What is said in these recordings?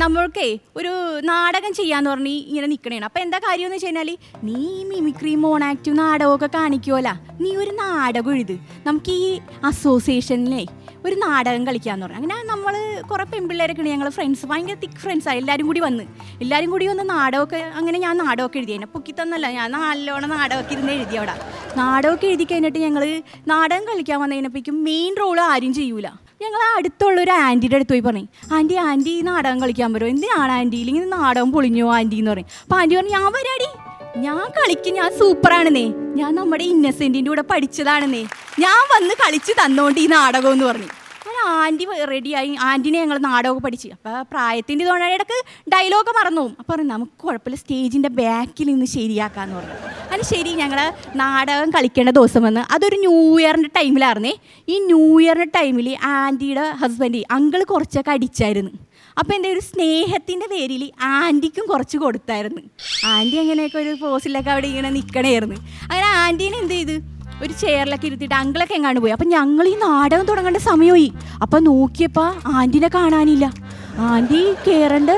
നമ്മൾക്കേ ഒരു നാടകം ചെയ്യാന്ന് പറഞ്ഞ് ഇങ്ങനെ നിൽക്കണേണ്. അപ്പം എന്താ കാര്യം എന്ന് വെച്ച് കഴിഞ്ഞാൽ, നീ മിമിക്രി മോണാക്റ്റും നാടകമൊക്കെ കാണിക്കുമല്ല, നീ ഒരു നാടകം എഴുത്, നമുക്ക് ഈ അസോസിയേഷനിലേ ഒരു നാടകം കളിക്കാന്ന് പറഞ്ഞു. അങ്ങനെ നമ്മൾ കുറേ പെൺപിള്ളേരൊക്കെ ഉണ്ട്, ഞങ്ങൾ ഫ്രണ്ട്സ്, ഭയങ്കര തിക്ക് ഫ്രണ്ട്സാണ്. എല്ലാവരും കൂടി വന്ന് നാടകമൊക്കെ, അങ്ങനെ ഞാൻ നാടകമൊക്കെ എഴുതി. എന്നെ പൊക്കി തന്നല്ല, ഞാൻ നല്ലോണം നാടകമൊക്കെ ഇരുന്ന് എഴുതി. അവിടെ നാടകമൊക്കെ എഴുതി കഴിഞ്ഞിട്ട് ഞങ്ങൾ നാടകം കളിക്കാൻ വന്നു കഴിഞ്ഞപ്പോഴേക്കും മെയിൻ റോൾ ആരും ചെയ്യൂല. ഞങ്ങൾ അടുത്തുള്ളൊരു ആൻറ്റിയുടെ അടുത്ത് പോയി പറഞ്ഞു, ആൻറ്റി ഈ നാടകം കളിക്കാൻ പറ്റുമോ? എന്തിനാണ് ആൻറ്റി, ഇല്ലെങ്കിൽ നാടകം പൊളിഞ്ഞോ ആൻറ്റി എന്ന് പറയും. അപ്പോൾ ആൻറ്റി പറഞ്ഞു, ഞാൻ വരാടി, ഞാൻ കളിക്കും, ഞാൻ സൂപ്പറാണെന്നേ, ഞാൻ നമ്മുടെ ഇന്നസെൻറ്റിൻ്റെ കൂടെ പഠിച്ചതാണെന്നേ, ഞാൻ വന്ന് കളിച്ച് തന്നോണ്ട് ഈ നാടകം എന്ന് പറഞ്ഞു. അങ്ങനെ ആൻറ്റി റെഡിയായി. ആൻറ്റിനെ ഞങ്ങൾ നാടകമൊക്കെ പഠിച്ച്. അപ്പോൾ പ്രായത്തിൻ്റെ ഇതുകൊണ്ട് ഇടയ്ക്ക് ഡയലോഗ് മറന്നു പോകും. അപ്പോൾ പറഞ്ഞു, നമുക്ക് കുഴപ്പമില്ല, സ്റ്റേജിൻ്റെ ബാക്കിൽ നിന്ന് ശരിയാക്കാമെന്ന് പറഞ്ഞു. അങ്ങനെ ശരി, ഞങ്ങൾ നാടകം കളിക്കേണ്ട ദിവസം വന്ന്, അതൊരു ന്യൂ ഇയറിൻ്റെ ടൈമിലായിരുന്നേ. ഈ ന്യൂ ഇയറിൻ്റെ ടൈമിൽ ആൻറ്റിയുടെ ഹസ്ബൻഡ് അങ്കിൾ കുറച്ചൊക്കെ അടിച്ചായിരുന്നു. അപ്പോൾ എൻ്റെ ഒരു സ്നേഹത്തിൻ്റെ പേരിൽ ആൻറ്റിക്കും കുറച്ച് കൊടുത്തായിരുന്നു. ആൻറ്റി അങ്ങനെയൊക്കെ ഒരു പോസിലൊക്കെ അവിടെ ഇങ്ങനെ നിൽക്കണമായിരുന്നു. അങ്ങനെ ആൻറ്റീനെ എന്ത് ചെയ്ത് ഒരു ചെയറിലൊക്കെ ഇരുത്തിയിട്ട് അങ്കിളൊക്കെ എങ്ങാണ്ട് പോയി. അപ്പം ഞങ്ങൾ ഈ നാടകം തുടങ്ങേണ്ട സമയമായി. അപ്പം നോക്കിയപ്പോൾ ആൻറ്റിനെ കാണാനില്ല. ആൻറ്റി കയറേണ്ട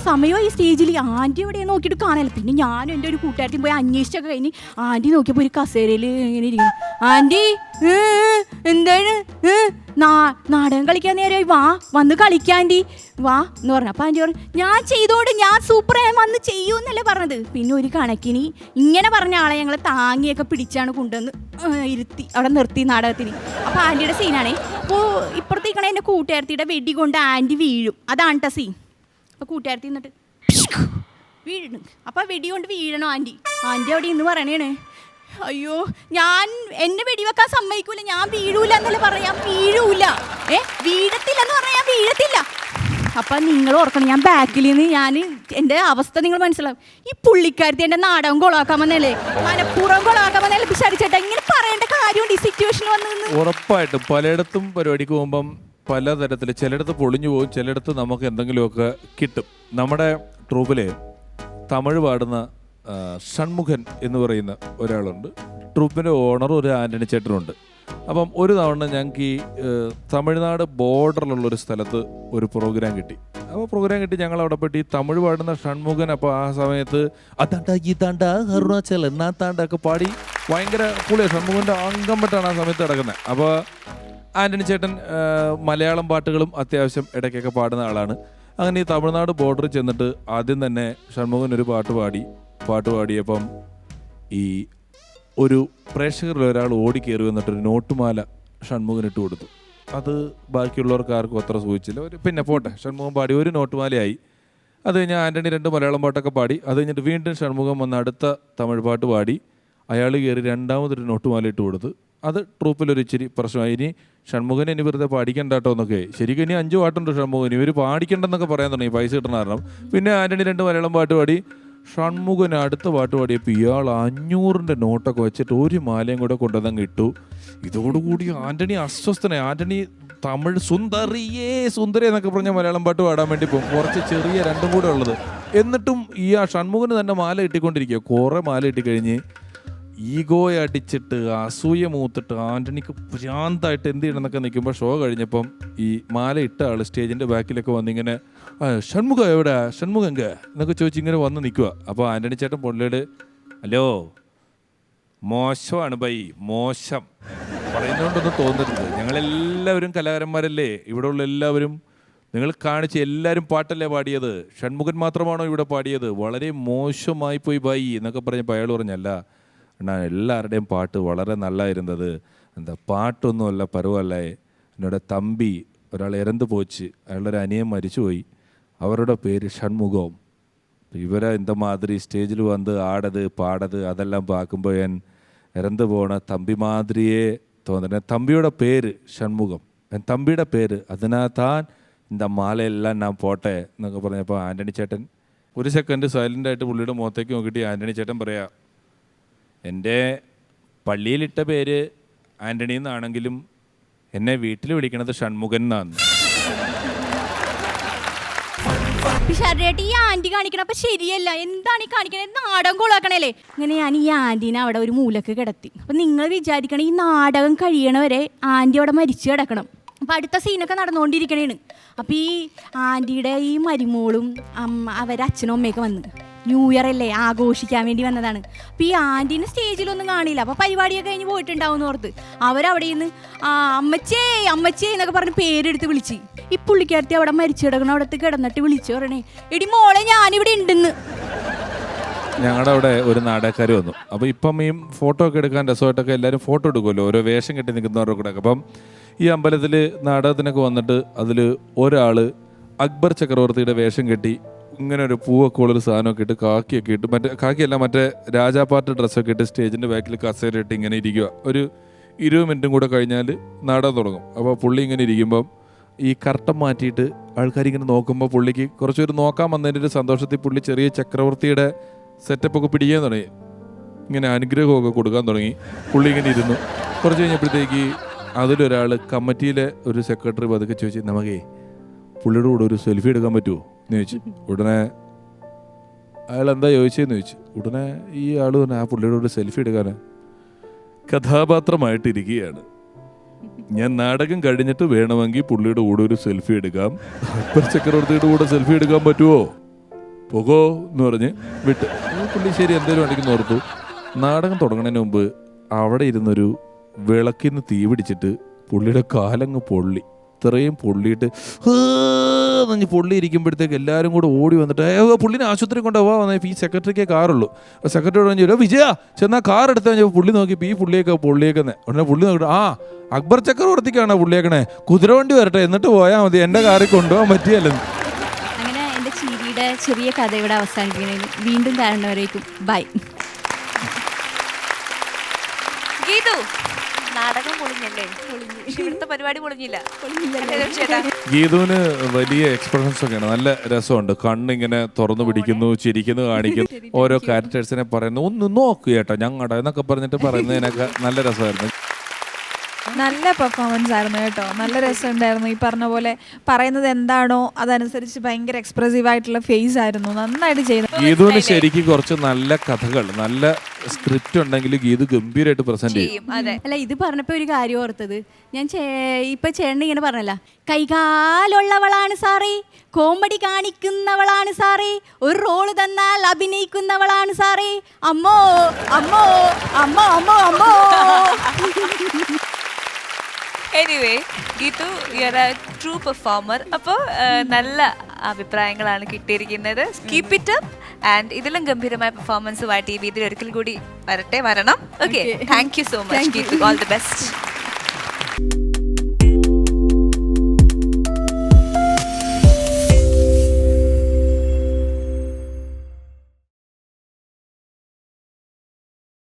സമയമായി സ്റ്റേജിൽ. ആൻറ്റി എവിടെ നോക്കിയിട്ട് കാണാനില്ല. പിന്നെ ഞാനും എൻ്റെ ഒരു കൂട്ടുകാരത്തിൽ പോയി അന്വേഷിച്ചൊക്കെ കഴിഞ്ഞ് ആൻറ്റി നോക്കിയപ്പോൾ ഒരു കസേരയിൽ ഇങ്ങനെ ഇരിക്കുന്നു. ആൻറ്റി എന്താണ്, നാടകം കളിക്കാൻ നേരമായി, വാ വന്ന് കളിക്കാൻ ആൻറ്റി, വാ എന്ന് പറഞ്ഞു. അപ്പോൾ ആൻറ്റി പറഞ്ഞു, ഞാൻ ചെയ്തോണ്ട്, ഞാൻ സൂപ്പർ, ഞാൻ വന്ന് ചെയ്യൂ എന്നല്ലേ പറഞ്ഞത്. പിന്നെ ഒരു കണക്കിന് ഇങ്ങനെ പറഞ്ഞ ആളെ ഞങ്ങൾ താങ്ങിയൊക്കെ പിടിച്ചാണ് കൊണ്ടുവന്ന് ഇരുത്തി അവിടെ നിർത്തി നാടകത്തിന്. അപ്പോൾ ആൻറ്റിയുടെ സീനാണേ. അപ്പോൾ ഇപ്പുറത്തേക്കണ എൻ്റെ കൂട്ടുകാരത്തിയുടെ വെടി കൊണ്ട് ആൻറ്റി വീഴും, അതാണ് കേട്ടോ സീൻ. അപ്പോൾ കൂട്ടുകാരത്തി എന്നിട്ട് വീഴണം. അപ്പോൾ വെടി കൊണ്ട് വീഴണോ ആൻറ്റി അവിടെ ഇന്ന് പറയണേണ്, അയ്യോ ഞാൻ എന്നെ വെടിവെക്കാൻ സമ്മതിക്കൂല, ഞാൻ വീഴൂല എന്നല്ലേ പറയാം, വീഴൂല, വീഴത്തില്ലെന്ന് പറഞ്ഞാൽ ഞാൻ വീഴത്തില്ല. അപ്പം നിങ്ങൾ ഓർക്കണം, ഞാൻ ബാക്കിൽ നിന്ന് എൻ്റെ അവസ്ഥ നിങ്ങൾ മനസ്സിലാവും. ഈ പുള്ളിക്കാരത്തി എൻ്റെ നാടകം കൊളാക്കാൻ വന്നല്ലേ, മനഃപൂർവ്വം കൊളാക്കാൻ വന്നല്ലേ വിചാരിച്ചേട്ടാ, ഇങ്ങനെ പറയേണ്ട കാര്യമുണ്ട് ഈ സിറ്റുവേഷനിൽ വന്നു. ഉറപ്പായിട്ടും പലയിടത്തും പരിപാടിക്ക് പോകുമ്പം പലതരത്തിൽ, ചിലയിടത്ത് പൊളിഞ്ഞു പോകും, ചിലയിടത്ത് നമുക്ക് എന്തെങ്കിലുമൊക്കെ കിട്ടും. നമ്മുടെ ട്രൂപ്പിലെ തമിഴ് പാടുന്ന ഷൺമുഖൻ എന്ന് പറയുന്ന ഒരാളുണ്ട്. ട്രൂപ്പിൻ്റെ ഓണർ ഒരു ആൻ്റണി ചേട്ടനുണ്ട്. അപ്പം ഒരു തവണ ഞങ്ങൾക്ക് ഈ തമിഴ്നാട് ബോർഡറിലുള്ളൊരു സ്ഥലത്ത് ഒരു പ്രോഗ്രാം കിട്ടി. അപ്പോൾ പ്രോഗ്രാം കിട്ടി, ഞങ്ങൾ അവിടെ പോയിട്ട് ഈ തമിഴ് പാടുന്ന ഷൺമുഖൻ അപ്പോൾ ആ സമയത്ത് അതാണ്ട ഇതാണ്ട അരുണാചൽ എന്നാത്താണ്ടൊക്കെ പാടി ഭയങ്കര പുള്ളിയാണ്. ഷൺമുഖൻ്റെ അംഗം പെട്ടാണ് ആ സമയത്ത് കിടക്കുന്നത്. അപ്പോൾ ആൻ്റണി ചേട്ടൻ മലയാളം പാട്ടുകളും അത്യാവശ്യം ഇടയ്ക്കൊക്കെ പാടുന്ന ആളാണ്. അങ്ങനെ ഈ തമിഴ്നാട് ബോർഡറിൽ ചെന്നിട്ട് ആദ്യം തന്നെ ഷൺമുഖൻ ഒരു പാട്ട് പാടിയപ്പം ഈ ഒരു പ്രേക്ഷകരിൽ ഒരാൾ ഓടിക്കയറി വന്നിട്ടൊരു നോട്ടുമാല ഷൺമുഖൻ ഇട്ട് കൊടുത്തു. അത് ബാക്കിയുള്ളവർക്ക് ആർക്കും അത്ര സൂചിച്ചില്ല. പിന്നെ പോട്ടെ, ഷൺമുഖം പാടി ഒരു നോട്ടുമാലയായി. അത് കഴിഞ്ഞാൽ ആൻ്റണി 2 മലയാളം പാട്ടൊക്കെ പാടി. അത് കഴിഞ്ഞിട്ട് വീണ്ടും ഷൺമുഖം വന്ന് അടുത്ത തമിഴ് പാട്ട് പാടി. അയാൾ കയറി രണ്ടാമതൊരു നോട്ടുമാല ഇട്ട് കൊടുത്ത്. അത് ട്രൂപ്പിലൊരു ഇച്ചിരി പ്രശ്നമായി. ഇനി ഷൺമുഖനെ ഇനി വെറുതെ പാടിക്കണ്ട കേട്ടോ എന്നൊക്കെ. ശരിക്കും ഇനി 5 പാട്ടുണ്ട് ഷൺമുഖൻ, ഇവർ പാടിക്കണ്ടെന്നൊക്കെ പറയാൻ തുടങ്ങി പൈസ കിട്ടണ കാരണം. പിന്നെ ആൻ്റണി 2 മലയാളം പാട്ട് പാടി. ഷൺമുഖൻ അടുത്ത പാട്ട് പാടിയപ്പോൾ ഇയാൾ 500ൻ്റെ നോട്ടൊക്കെ വെച്ചിട്ട് ഒരു മാലയും കൂടെ കൊണ്ടുവന്നങ്ങ് ഇട്ടു. ഇതോടുകൂടി ആൻ്റണി അസ്വസ്ഥനായി. ആൻ്റണി തമിഴ് സുന്ദരി എന്നൊക്കെ പറഞ്ഞ മലയാളം പാട്ട് പാടാൻ വേണ്ടി പോകും, കുറച്ച് ചെറിയ 2 കൂടെ ഉള്ളത്. എന്നിട്ടും ഈ ഷൺമുഖന് തന്നെ മാല ഇട്ടിക്കൊണ്ടിരിക്കുക. കുറേ മാല ഇട്ടിക്കഴിഞ്ഞ് ഈഗോയെ അടിച്ചിട്ട് അസൂയ മൂത്തിട്ട് ആൻ്റണിക്ക് ഭ്രാന്തായിട്ട് എന്ത് ചെയ്യണമെന്നൊക്കെ നിൽക്കുമ്പോൾ ഷോ കഴിഞ്ഞപ്പം ഈ മാല ഇട്ട ആൾ സ്റ്റേജിൻ്റെ ബാക്കിലൊക്കെ വന്നിങ്ങനെ ഷൺമുഖ എവിടെ, ഷൺമുഖങ്ക എന്നൊക്കെ ചോദിച്ച് ഇങ്ങനെ വന്ന് നിൽക്കുക. അപ്പോൾ ആൻ്റണി ചേട്ടൻ പൊള്ളിയോട്, ഹലോ മോശമാണ് ബൈ, മോശം പറയുന്നതുകൊണ്ടൊന്നും തോന്നരുത്, ഞങ്ങളെല്ലാവരും കലാകാരന്മാരല്ലേ, ഇവിടെ ഉള്ള എല്ലാവരും, നിങ്ങൾ കാണിച്ച എല്ലാവരും പാട്ടല്ലേ പാടിയത്, ഷൺമുഖൻ മാത്രമാണോ ഇവിടെ പാടിയത്, വളരെ മോശമായി പോയി ബൈ എന്നൊക്കെ പറഞ്ഞപ്പോൾ അയാൾ പറഞ്ഞല്ല, എന്നാ എല്ലാവരുടെയും പാട്ട് വളരെ നല്ലായിരുന്നത്, എന്താ പാട്ടൊന്നുമല്ല പരുവല്ലേ, എന്നോட തമ്പി ഒരാൾ ഇറந்து പോച്ച്, അയാളുടെ അനിയൻ മരിച്ചുപോയി, അവരുടെ പേര് ഷൺമുഖം, ഇവരെ இந்த மாதிரி സ്റ്റേജിൽ വന്ന് ആടത് പാടത് അതെല്ലാം பார்க்குമ്പോൾ ഞാൻ ഇറந்து പോണ തമ്പി മാതിരിയേ തോന്നുന്നത്. തമ്പിയുടെ പേര് ഷൺമുഖം, എൻ തമ്പിയുടെ പേര്, അതിനകത്താൻ இந்த മാലയെല്ലാം ഞാൻ പോട്ടെ എന്നൊക്കെ പറഞ്ഞപ്പോൾ ആൻ്റണി ചേട്ടൻ ഒരു സെക്കൻഡ് സൈലൻ്റായിട്ട് പുള്ളിയുടെ മുഖത്തേക്ക് നോക്കിയിട്ട് ആൻ്റണി ചേട്ടൻ പറയാം, എൻ്റെ പള്ളിയിലിട്ട പേര് ആൻ്റണി എന്നാണെങ്കിലും എന്നെ വീട്ടിൽ വിളിക്കണത് ഷൺമുഖൻ എന്നാണ്. ഈ ആന്റി കാണിക്കണം അപ്പൊ ശരിയല്ല, എന്താണ് ഈ കാണിക്കണത്, നാടകം കൊളാക്കണല്ലേ. അങ്ങനെ ഞാൻ ഈ ആന്റീനെ അവിടെ ഒരു മൂലക്ക് കിടത്തി. അപ്പൊ നിങ്ങൾ വിചാരിക്കണം ഈ നാടകം കഴിയണവരെ ആന്റി അവിടെ മരിച്ചു കിടക്കണം. അപ്പം അടുത്ത സീനൊക്കെ നടന്നുകൊണ്ടിരിക്കണേണ്. അപ്പം ഈ ആൻറ്റിയുടെ ഈ മരുമോളും അവരെ അച്ഛനും അമ്മയൊക്കെ വന്ന് ന്യൂ ഇയർ അല്ലേ ആഘോഷിക്കാൻ വേണ്ടി വന്നതാണ്. അപ്പം ഈ ആൻറ്റീനെ സ്റ്റേജിലൊന്നും കാണില്ല. അപ്പോൾ പരിപാടിയൊക്കെ കഴിഞ്ഞ് പോയിട്ടുണ്ടാവും എന്ന് ഓർത്ത് അവരവിടെ നിന്ന് അമ്മച്ചേ അമ്മച്ചേ എന്നൊക്കെ പറഞ്ഞ് പേരെടുത്ത് വിളിച്ച്. ഈ പുള്ളിക്കാരത്തി അവിടെ മരിച്ചു കിടക്കണം, അവിടത്ത് കിടന്നിട്ട് വിളിച്ചു പറയണേ, എടി മോളെ ഞാനിവിടെ ഉണ്ടെന്ന്. ഞങ്ങളുടെ അവിടെ ഒരു നാടകക്കാർ വന്നു. അപ്പോൾ ഇപ്പം ഈ ഫോട്ടോ ഒക്കെ എടുക്കാൻ രസമായിട്ടൊക്കെ എല്ലാവരും ഫോട്ടോ എടുക്കുമല്ലോ, ഓരോ വേഷം കെട്ടി നിൽക്കുന്നവരുടെ കൂടെ. അപ്പം ഈ അമ്പലത്തിൽ നാടകത്തിനൊക്കെ വന്നിട്ട് അതിൽ ഒരാൾ അക്ബർ ചക്രവർത്തിയുടെ വേഷം കെട്ടി ഇങ്ങനെ ഒരു പൂവൊക്കെ ഉള്ളൊരു സാധനമൊക്കെ ഇട്ട് കാക്കിയൊക്കെ ഇട്ട് മറ്റേ രാജാപാർട്ടി ഡ്രസ്സൊക്കെ ഇട്ട് സ്റ്റേജിൻ്റെ ബാക്കിൽ കസേര ഇട്ട് ഇങ്ങനെ ഇരിക്കുക. ഒരു 20 മിനിറ്റും കൂടെ കഴിഞ്ഞാൽ നാടകം തുടങ്ങും. അപ്പോൾ പുള്ളി ഇങ്ങനെ ഇരിക്കുമ്പം ഈ കർട്ടൻ മാറ്റിയിട്ട് ആൾക്കാരിങ്ങനെ നോക്കുമ്പോൾ പുള്ളിക്ക് കുറച്ചൊരു നോക്കാൻ വന്നതിൻ്റെ ഒരു സന്തോഷത്തിൽ പുള്ളി ചെറിയ ചക്രവർത്തിയുടെ സെറ്റപ്പൊക്കെ പിടിക്കാൻ തുടങ്ങി, ഇങ്ങനെ അനുഗ്രഹമൊക്കെ കൊടുക്കാൻ തുടങ്ങി. പുള്ളി ഇങ്ങനെ ഇരുന്നു. കുറച്ച് കഴിഞ്ഞപ്പോഴത്തേക്ക് അതിലൊരാൾ കമ്മിറ്റിയിലെ ഒരു സെക്രട്ടറി പതുക്കെ ചോദിച്ചു, നമുക്കേ പുള്ളിയുടെ കൂടെ ഒരു സെൽഫി എടുക്കാൻ പറ്റുമോ എന്ന് ചോദിച്ചു. ഉടനെ അയാൾ എന്താ ചോദിച്ചതെന്ന് ചോദിച്ചു. ഉടനെ ഈ ആൾ തന്നെ ആ പുള്ളിയുടെ കൂടെ സെൽഫി എടുക്കാനാ കഥാപാത്രമായിട്ടിരിക്കുകയാണ്, ഞാൻ നാടകം കഴിഞ്ഞിട്ട് വേണമെങ്കിൽ പുള്ളിയുടെ കൂടെ ഒരു സെൽഫി എടുക്കാം, അക്ബർ ചക്രവർത്തിയുടെ കൂടെ സെൽഫി എടുക്കാൻ പറ്റുമോ, പോകോ എന്ന് പറഞ്ഞ് വിട്ട്. പുള്ളി ശരി എന്തേലും അടിക്കുന്ന ഓർത്തു. നാടകം തുടങ്ങുന്നതിന് മുമ്പ് അവിടെ ഇരുന്നൊരു വിളക്കിന് തീ പിടിച്ചിട്ട് പുള്ളിയുടെ കാലങ്ങ് പൊള്ളി. ഇത്രയും പൊള്ളിയിട്ട് പൊള്ളി ഇരിക്കുമ്പോഴത്തേക്ക് എല്ലാവരും കൂടെ ഓടി വന്നിട്ട് പുള്ളിനെ ആശുപത്രി കൊണ്ടുപോവാ വന്നപ്പോൾ ഈ സെക്രട്ടറിക്കേ കാറുള്ളൂ. സെക്രട്ടറിയോട് പറഞ്ഞു, വിജയ ചെന്നാൽ കാർ എടുത്താൽ കഴിഞ്ഞപ്പോൾ പുള്ളി നോക്കിയപ്പോൾ ഈ പൊള്ളിയേക്കുന്നേ. ഉടനെ പുള്ളി നോക്കിയിട്ട്, ആ അക്ബർ ചക്രവർത്തിക്കാണോ പുള്ളിയേക്കണേ, കുതിരവണ്ടി വരട്ടെ എന്നിട്ട് പോയാൽ മതി, എൻ്റെ കാറിൽ കൊണ്ടുപോകാൻ പറ്റിയല്ലെന്ന്. അങ്ങനെ എൻ്റെ ചിരിയുടെ ചെറിയ കഥ ഇവിടെ അവസാനിപ്പിക്കുന്നതിന് വീണ്ടും കാണുന്നവരേക്കും ബൈ. ഗീതു, നാടകം പൊളിഞ്ഞല്ലേ? ഇവിടുത്തെ പരിപാടി പൊളിഞ്ഞില്ല. ഗീതുവിന് വലിയ എക്സ്പ്രഷൻസ് ഒക്കെയാണ്, നല്ല രസമുണ്ട്. കണ്ണിങ്ങനെ തുറന്നു പിടിക്കുന്നു, ചിരിക്കുന്നു, കാണിക്കുന്നു, ഓരോ ക്യാരക്ടേഴ്സിനെ പറയുന്നു, ഒന്ന് നോക്കുക കേട്ടോ ഞങ്ങളുടെ എന്നൊക്കെ പറഞ്ഞിട്ട് പറയുന്നതിനൊക്കെ നല്ല രസമായിരുന്നു. നല്ല പെർഫോമൻസ് ആയിരുന്നു കേട്ടോ, നല്ല രസമുണ്ടായിരുന്നു. ഈ പറഞ്ഞ പോലെ പറയുന്നത് എന്താണോ അതനുസരിച്ച് ഭയങ്കര എക്സ്പ്രസീവ് ആയിട്ടുള്ള ഫേസ് ആയിരുന്നു, നന്നായിട്ട് ചെയ്തു. ഗീതുവിന് ശരിക്കും കുറച്ച് നല്ല കഥകൾ, നല്ല സ്ക്രിപ്റ്റ് ഉണ്ടെങ്കിൽ ഗീതു ഗംഭീരമായിട്ട് പ്രസന്റ് ചെയ്യും. അല്ല, ഇത് പറഞ്ഞപ്പോൾ ഒരു കാര്യം ഓർത്തത്, ഞാൻ ഇപ്പൊ ചേട്ടൻ ഇങ്ങനെ പറഞ്ഞല്ല, കൈകാലുള്ളവളാണ് സാറേ, കോമഡി കാണിക്കുന്നവളാണ് സാറേ, ഒരു റോള് തന്നാൽ അഭിനയിക്കുന്നവളാണ് സാറേ, അമ്മോ അമ്മോ അമ്മോ അമ്മോ അമ്മോ. Anyway Geethu, you are A true performer. അപ്പോൾ നല്ല അഭിപ്രായങ്ങളാണ് കിട്ടിയിരിക്കുന്നത്. Keep it up. ആൻഡ് ഇതിലും ഗംഭീരമായ പെർഫോമൻസുമായിട്ട് ഈ വീതിയിൽ ഒരിക്കൽ കൂടി വരണം. Okay, thank you so much Geethu. All the best.